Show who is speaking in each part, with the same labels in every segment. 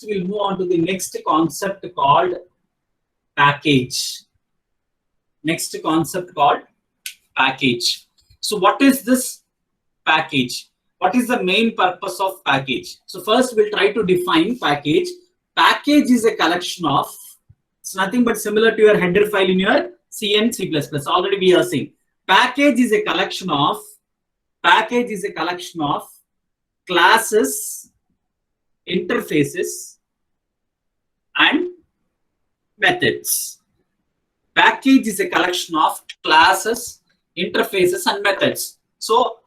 Speaker 1: we'll move on to the next concept called package. Next concept called package. So what is this package? What is the main purpose of package? So first we'll try to define package. Package is a collection of, it's nothing but similar to your header file in your C and C++. Already we are seeing. Package is a collection of classes, interfaces, and methods. Package is a collection of classes, interfaces, and methods. So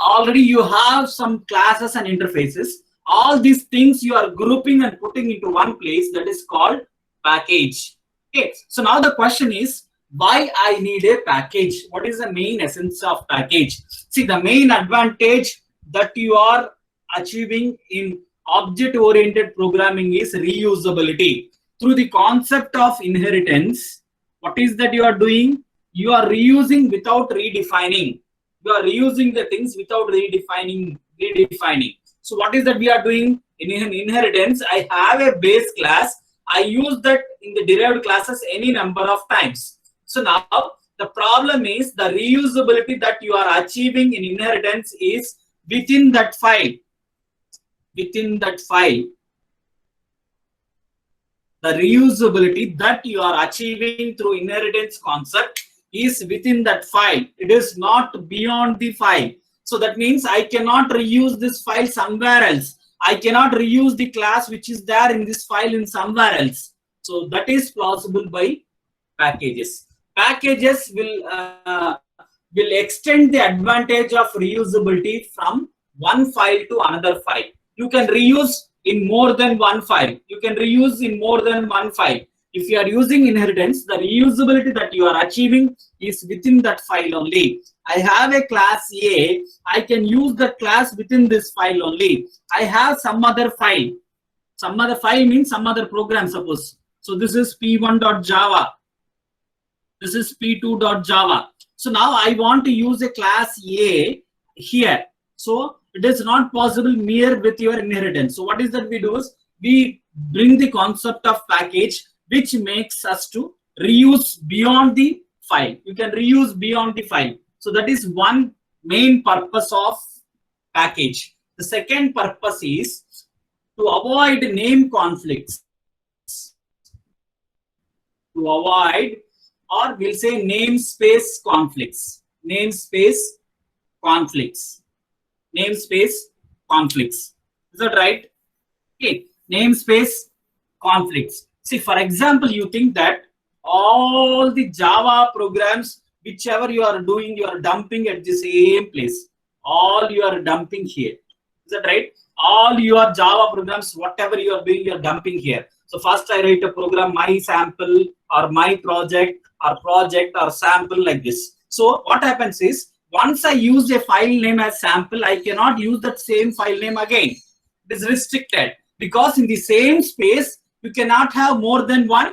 Speaker 1: already you have some classes and interfaces. All these things you are grouping and putting into one place, that is called package. Okay. So now the question is, why I need a package? What is the main essence of package? See, the main advantage that you are achieving in object-oriented programming is reusability. Through the concept of inheritance, what is that you are doing? You are reusing without redefining. You are reusing the things without redefining. So what is that we are doing? In inheritance, I have a base class. I use that in the derived classes any number of times. So now the problem is the reusability that you are achieving in inheritance is within that file. Within that file, the reusability that you are achieving through inheritance concept is within that file. It is not beyond the file. So that means I cannot reuse this file somewhere else. I cannot reuse the class which is there in this file in somewhere else. So that is possible by packages. Packages will extend the advantage of reusability from one file to another file. You can reuse in more than one file. You can reuse in more than one file. If you are using inheritance, the reusability that you are achieving is within that file only. I have a class A. I can use the class within this file only. I have some other file. Some other file means some other program, suppose. So this is p1.java. This is p2.java. So now I want to use a class A here. So it is not possible mere with your inheritance. So what is that we do is we bring the concept of package, which makes us to reuse beyond the file. You can reuse beyond the file. So that is one main purpose of package. The second purpose is to avoid name conflicts. To avoid, or we'll say namespace conflicts. Namespace conflicts. Namespace conflicts. Is that right? Okay. Namespace conflicts. See, for example, you think that all the Java programs, whichever you are doing, you are dumping at the same place. All you are dumping here. Is that right? All your Java programs, whatever you are doing, you are dumping here. So first I write a program, my sample or my project or sample like this. So what happens is, once I use a file name as sample, I cannot use that same file name again. It is restricted because in the same space, you cannot have more than one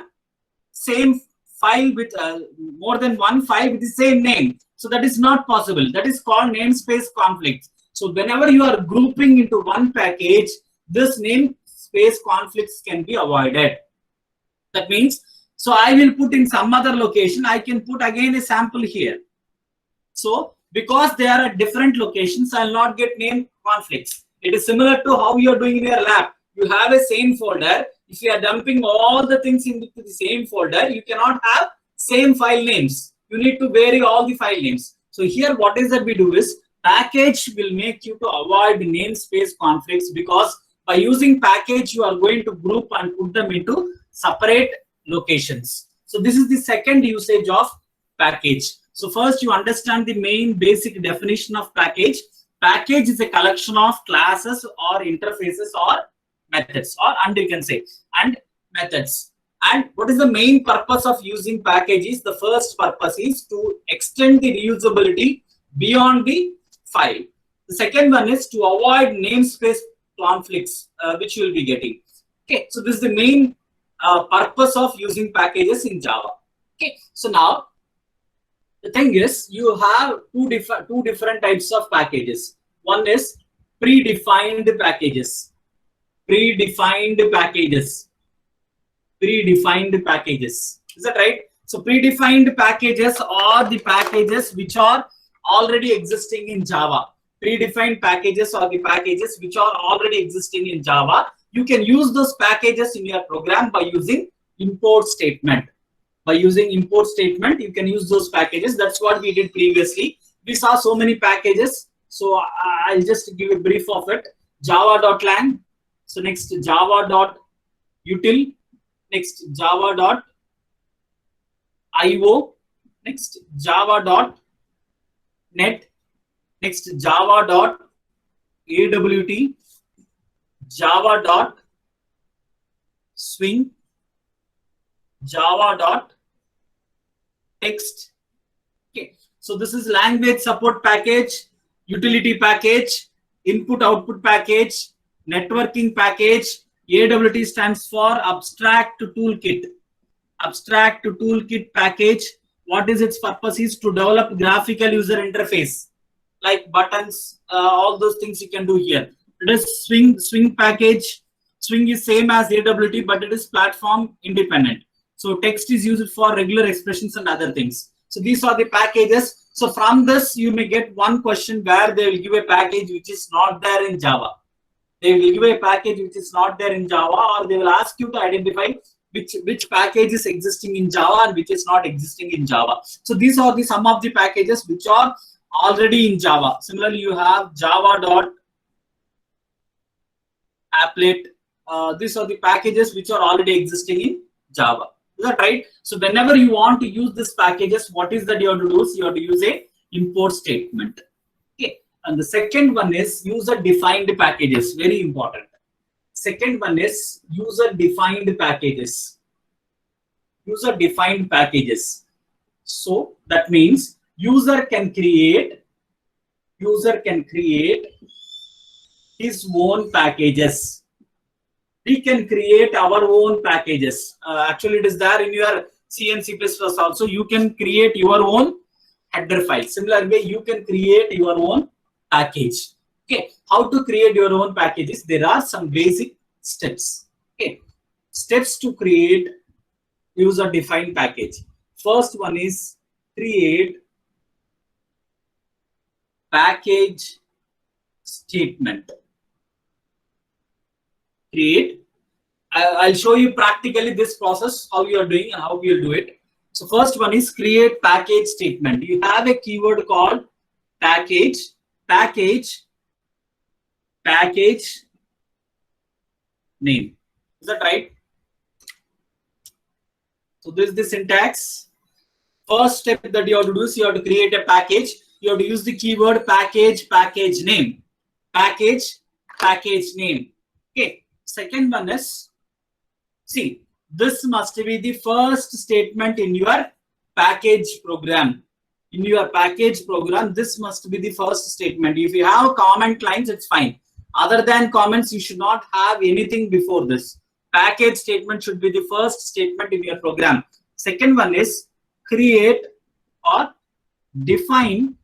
Speaker 1: same file with more than one file with the same name. So that is not possible. That is called namespace conflict. So whenever you are grouping into one package, this namespace conflicts can be avoided. That means, so I will put in some other location, I can put again a sample here. So because they are at different locations, I will not get name conflicts. It is similar to how you are doing in your lab. You have a same folder. If you are dumping all the things into the same folder, you cannot have same file names. You need to vary all the file names. So here what is that we do is, package will make you to avoid namespace conflicts, because by using package, you are going to group and put them into separate locations. So this is the second usage of package. So first you understand the main basic definition of package. Package is a collection of classes or interfaces or methods, and you can say, and methods. And what is the main purpose of using packages? The first purpose is to extend the reusability beyond the file. The second one is to avoid namespace conflicts, which you will be getting. Okay, so this is the main purpose of using packages in Java. Okay, so now the thing is, you have two different types of packages. One is predefined packages. predefined packages. Predefined packages. Is that right? So predefined packages are the packages which are already existing in Java. Predefined packages are the packages which are already existing in Java. You can use those packages in your program by using import statement. By using import statement, you can use those packages. That's what we did previously. We saw so many packages. So I'll just give a brief of it. Java.lang. So next Java.util. Next Java.io. Next Java.net. Next Java.awt. Java.swing. Java.text. Okay, so this is language support package, utility package, input output package, networking package. AWT stands for abstract toolkit. Abstract toolkit package. What is its purpose? Is to develop graphical user interface like buttons, all those things you can do here. It is swing package. Swing is same as AWT, but it is platform independent. So text is used for regular expressions and other things. So these are the packages. So from this, you may get one question where they will give a package which is not there in Java. They will give a package which is not there in Java, or they will ask you to identify which package is existing in Java and which is not existing in Java. So these are the some of the packages which are already in Java. Similarly, you have Java.applet. These are the packages which are already existing in Java. Is that right? So whenever you want to use these packages, what is that you have to do? So you have to use a import statement. Okay. And the second one is user-defined packages. Very important. Second one is user-defined packages. User-defined packages. So that means user can create his own packages. We can create our own packages. Actually, it is there in your C and C++ also. You can create your own header file. Similar way, you can create your own package. Okay, how to create your own packages? There are some basic steps. Okay, steps to create user-defined package. First one is create package statement. Create. I'll show you practically this process, how you are doing and how we'll do it. So first one is create package statement. You have a keyword called package name. Is that right? So this is the syntax. First step that you have to do is you have to create a package. You have to use the keyword package name. Package name. Okay. Second one is, see, this must be the first statement in your package program. In your package program, this must be the first statement. If you have comment lines, it's fine. Other than comments, you should not have anything before this. Package statement should be the first statement in your program. Second one is create or define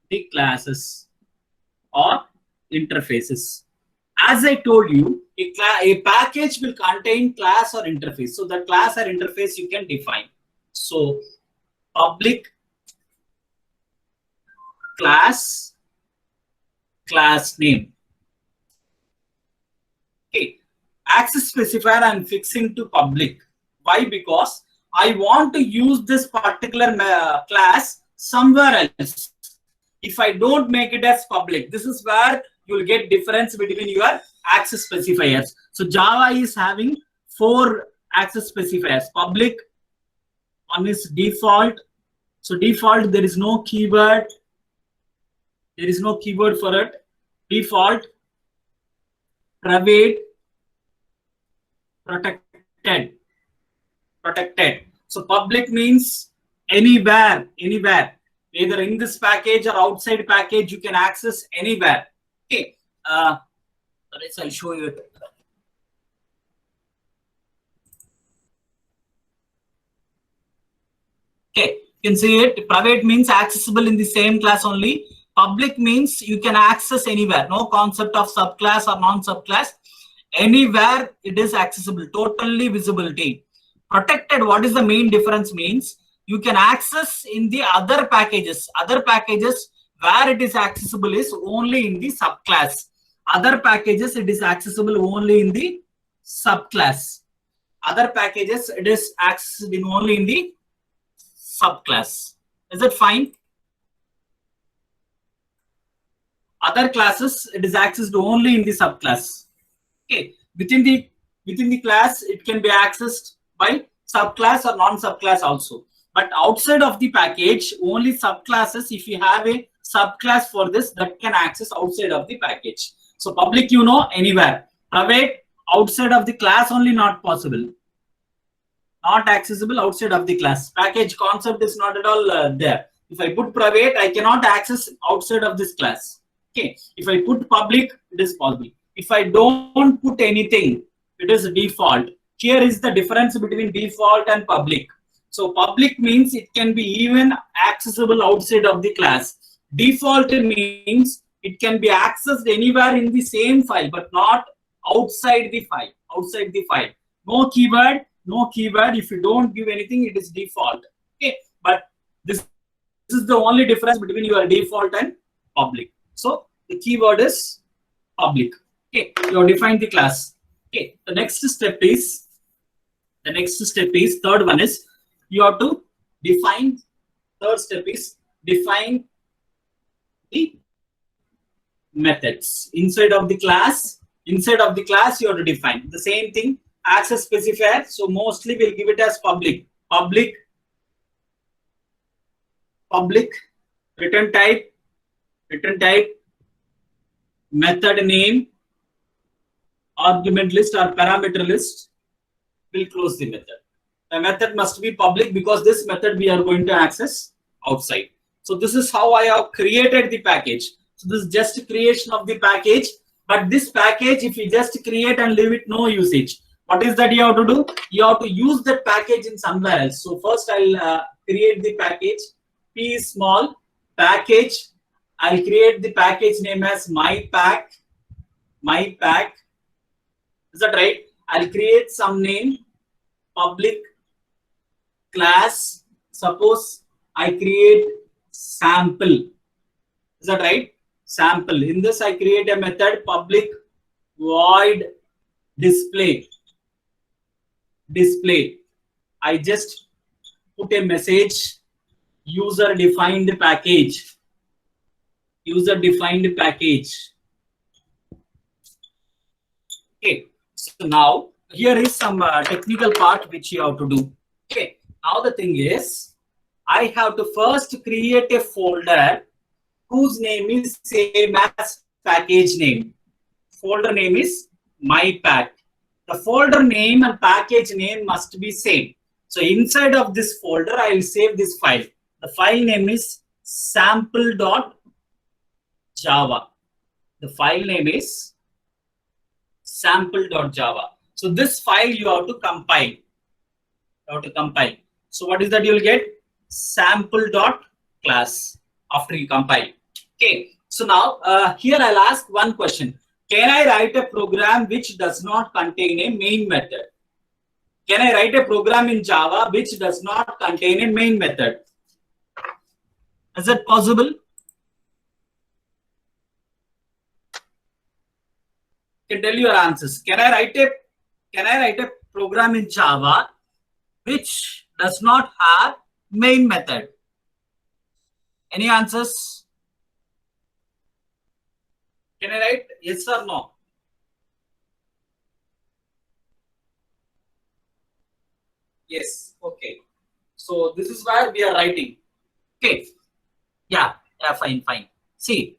Speaker 1: the classes or interfaces. As I told you, a package will contain class or interface. So the class or interface you can define. So public class name. Okay. Access specifier I'm fixing to public. Why? Because I want to use this particular class somewhere else. If I don't make it as public, this is where you will get difference between your access specifiers. So Java is having 4 access specifiers. Public, one is default. So default, there is no keyword. There is no keyword for it. Default, private, protected. So public means anywhere. Either in this package or outside package, you can access anywhere. Okay. I'll show you it. Okay, you can see it. Private means accessible in the same class only. Public means you can access anywhere. No concept of subclass or non-subclass. Anywhere it is accessible, totally visibility. Protected, what is the main difference means? You can access in the other packages. Other packages where it is accessible is only in the subclass. Other packages it is accessible only in the subclass. Other packages it is accessed in only in the subclass. Is it fine? Other classes it is accessed only in the subclass. Okay, within the class it can be accessed by subclass or non-subclass also. But outside of the package, only subclasses, if you have a subclass for this, that can access outside of the package. So public, you know, anywhere. Private, outside of the class only, not possible. Not accessible outside of the class. Package concept is not at all there. If I put private, I cannot access outside of this class. Okay. If I put public, it is possible. If I don't put anything, it is default. Here is the difference between default and public. So public means it can be even accessible outside of the class. Default means it can be accessed anywhere in the same file, but not outside the file. Outside the file. No keyword, no keyword. If you don't give anything, it is default. Okay, but this is the only difference between your default and public. So the keyword is public. Okay, you have defined the class. Okay, the next step is third one is you have to define. Third step is define the methods inside of the class. Inside of the class, you have to define the same thing. Access specifier. So mostly we'll give it as public. Public. Return type. Method name. Argument list or parameter list. We'll close the method. The method must be public because this method we are going to access outside. So this is how I have created the package. So this is just creation of the package. But this package, if you just create and leave it, no usage. What is that you have to do? You have to use that package in somewhere else. So first I'll create the package. P is small package. I'll create the package name as mypack. Is that right? I'll create some name, public class. Suppose I create sample. Is that right? Sample. In this, I create a method public void display. I just put a message user defined package. Okay. So now here is some technical part which you have to do. Okay. Now the thing is, I have to first create a folder whose name is same as package name. Folder name is mypack. The folder name and package name must be same. So inside of this folder, I will save this file. The file name is sample.java. The file name is sample.java. So this file you have to compile. So what is that you will get? Sample.class after you compile. Okay. So now here I'll ask one question. Can I write a program which does not contain a main method? Can I write a program in Java which does not contain a main method? Is that possible? You can tell your answers. Can I write a program in Java which does not have main method? Any answers? Can I write yes or no? Yes. Okay. So this is where we are writing. Okay. Yeah. Fine. See,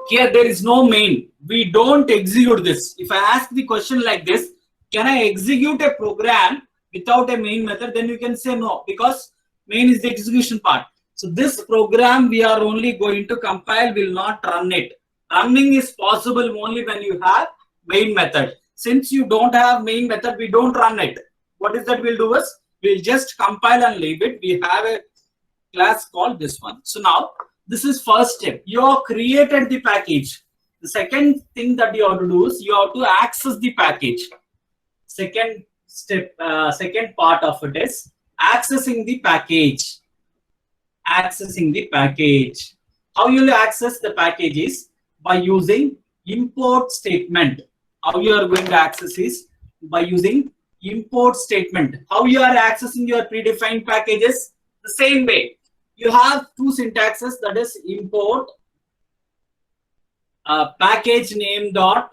Speaker 1: here there is no main. We don't execute this. If I ask the question like this, can I execute a program without a main method? Then you can say no, because main is the execution part. So this program we are only going to compile, will not run it. Running is possible only when you have main method. Since you don't have main method, we don't run it. What is that we'll do is, we'll just compile and leave it. We have a class called this one. So now This is first step. You have created the package. The second thing that you have to do is you have to access the package. Second step, second part of it is accessing the package. Accessing the package. How you will access the package is by using import statement. How you are going to access is by using import statement. How you are accessing your predefined packages? The same way. You have two syntaxes, that is import package name dot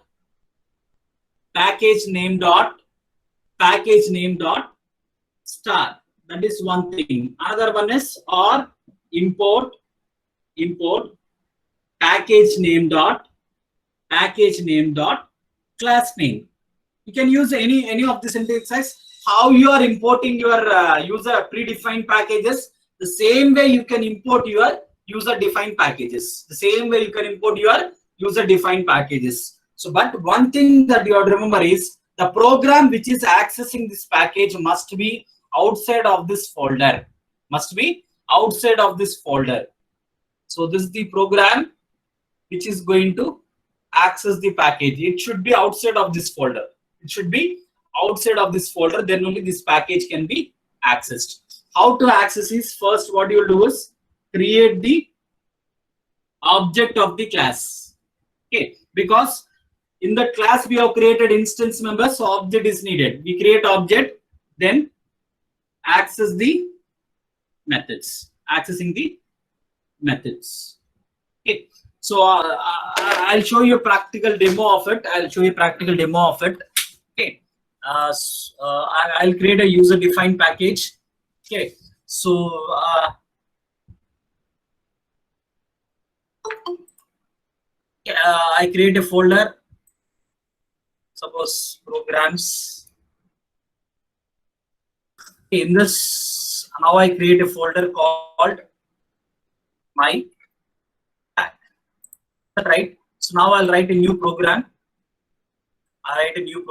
Speaker 1: star. That is one thing. Another one is or import package name dot class name. You can use any of the syntaxes. How you are importing your user predefined packages, the same way you can import your user defined packages. The same way you can import your user defined packages. So, but one thing that you have to remember is the program which is accessing this package must be outside of this folder. Must be outside of this folder. So this is the program which is going to access the package. It should be outside of this folder. It should be outside of this folder. Then only this package can be accessed. How to access is, first what you will do is create the object of the class. Okay, because in the class we have created instance members, so object is needed. We create object, then access the methods. Accessing the methods. Okay, so I'll show you a practical demo of it. Okay, I'll create a user defined package. Okay, so I create a folder, suppose programs. In this, now I create a folder called my pack, right? So now I'll write a new program. I write a new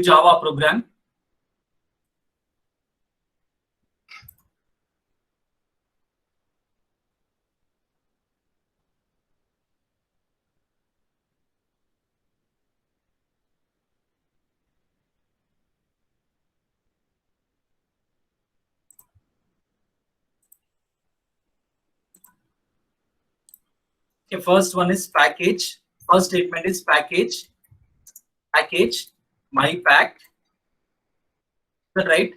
Speaker 1: Java program. Okay, first one is package. First statement is package my pack. Right?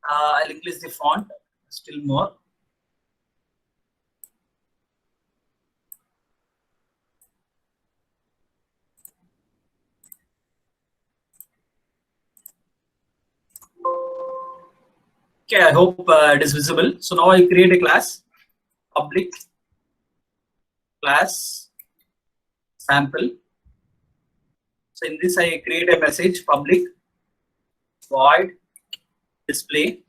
Speaker 1: I'll increase the font still more. Okay, I hope it is visible. So now I create a class, public class sample. So in this I create a message, public void display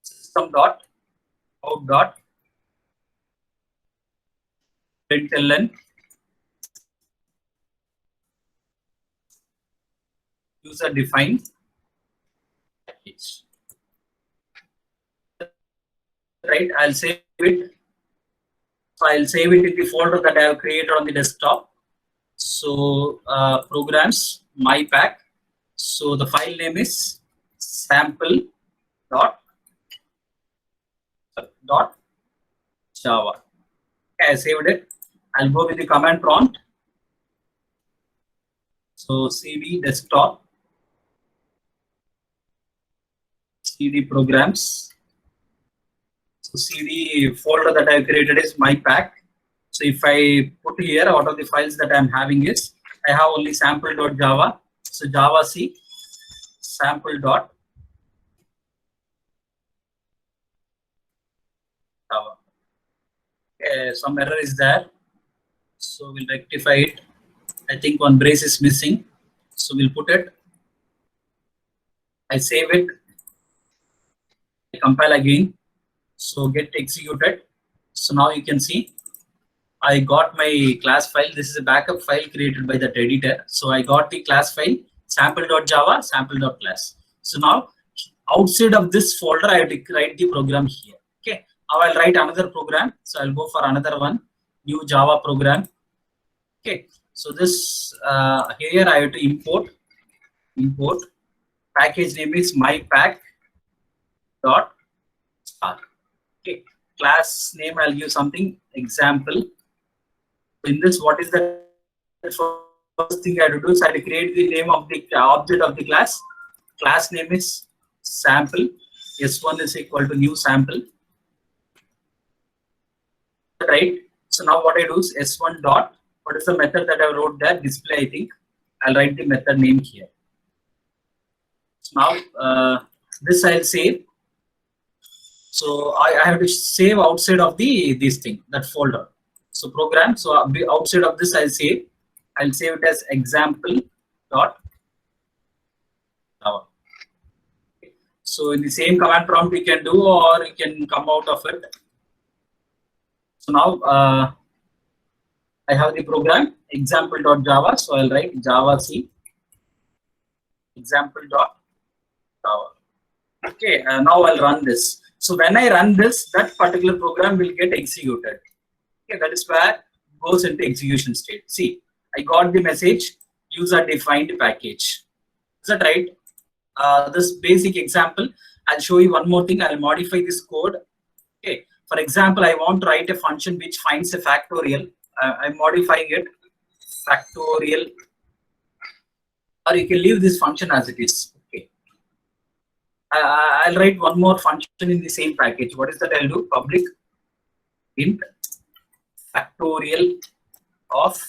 Speaker 1: system dot out dot println user defined package. Right, I'll save it. So I'll save it in the folder that I have created on the desktop. So programs my pack. So the file name is sample dot Java. Okay, I saved it. I'll go with the command prompt. So cd desktop, cd programs. So cd folder that I created is my pack. So if I put here, out of the files that I'm having is, I have only sample.java. So Java C sample dot Java. Okay, some error is there. So we'll rectify it. I think one brace is missing. So we'll put it. I save it. I compile again. So get executed. So now you can see I got my class file. This is a backup file created by that editor. So I got the class file. sample.java, sample.class. So now outside of this folder, I have to write the program here. Okay, now I'll write another program. So I'll go for another one, new Java program. Okay, so this here I have to import package name is mypack.star. Okay, class name I'll give something example. In this, what is the first thing I have to do is I have to create the name of the object of the class. Class name is sample. S1 is equal to new sample. Right. So now what I do is S1 dot. What is the method that I wrote there? Display, I think. I'll write the method name here. So now this I'll save. So I have to save outside of this thing, that folder. So program. So outside of this I'll save it as example dot Java. So in the same command prompt you can do, or you can come out of it. So now I have the program example.java. So I'll write Java C example.java. Okay, now I'll run this. So when I run this, that particular program will get executed. Okay, that is where it goes into execution state. See, I got the message user defined package. Is that right? This basic example, I'll show you one more thing. I'll modify this code. Okay, for example, I want to write a function which finds a factorial. I'm modifying it factorial, or you can leave this function as it is. Okay, I'll write one more function in the same package. What is that? I'll do public int factorial of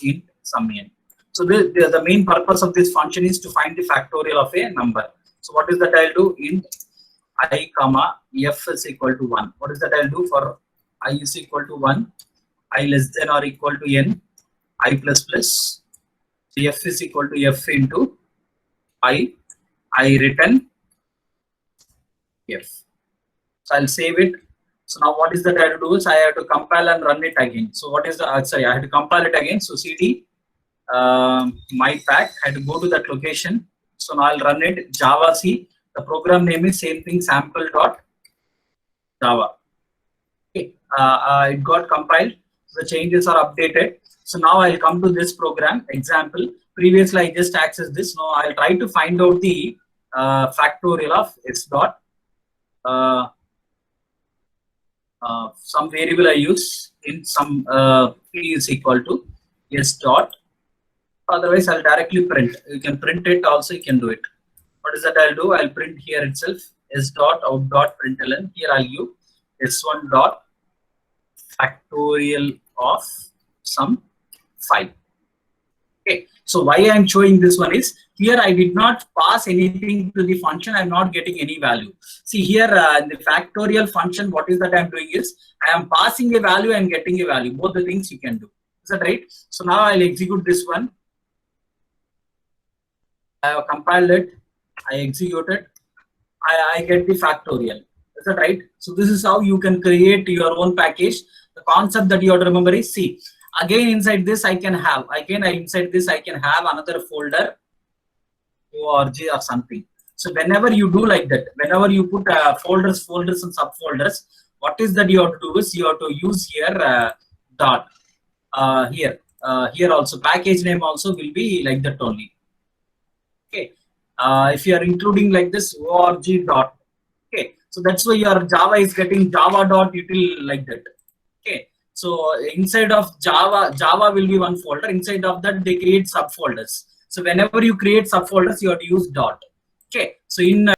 Speaker 1: int sum n. So the main purpose of this function is to find the factorial of a number. So what is that? I'll do int I comma f is equal to 1. What is that? I'll do for I is equal to 1, I less than or equal to n, I plus plus. So f is equal to f into I return f. So I'll save it. So now what is that I have to do is I have to compile and run it again. So what is the sorry, I have to compile it again. So cd mypack, I have to go to that location. So now I'll run it Java C. The program name is same thing, sample.java. Okay, it got compiled. The changes are updated. So now I'll come to this program example. Previously I just accessed this. Now I'll try to find out the factorial of s dot. Some variable I use in some p is equal to s dot. Otherwise I'll directly print. You can print it also, you can do it. What is that I'll do? I'll print here itself s dot out dot println. Here I'll give s1 dot factorial of some 5. Okay, so why I'm showing this one is here I did not pass anything to the function. I'm not getting any value. See here in the factorial function, what is that I'm doing is I am passing a value and getting a value. Both the things you can do. Is that right? So now I'll execute this one. I have compiled it. I execute it. I get the factorial. Is that right? So this is how you can create your own package. The concept that you have to remember is, see, again inside this I can have, inside this I can have another folder, org or something. So whenever you do like that, whenever you put folders and subfolders, what is that you have to do is you have to use here dot. Here also package name also will be like that only. Okay. If you are including like this org dot. Okay. So that's why your Java is getting java dot util like that. Okay. So inside of Java will be one folder. Inside of that they create subfolders. So whenever you create subfolders, you have to use dot. Okay. So in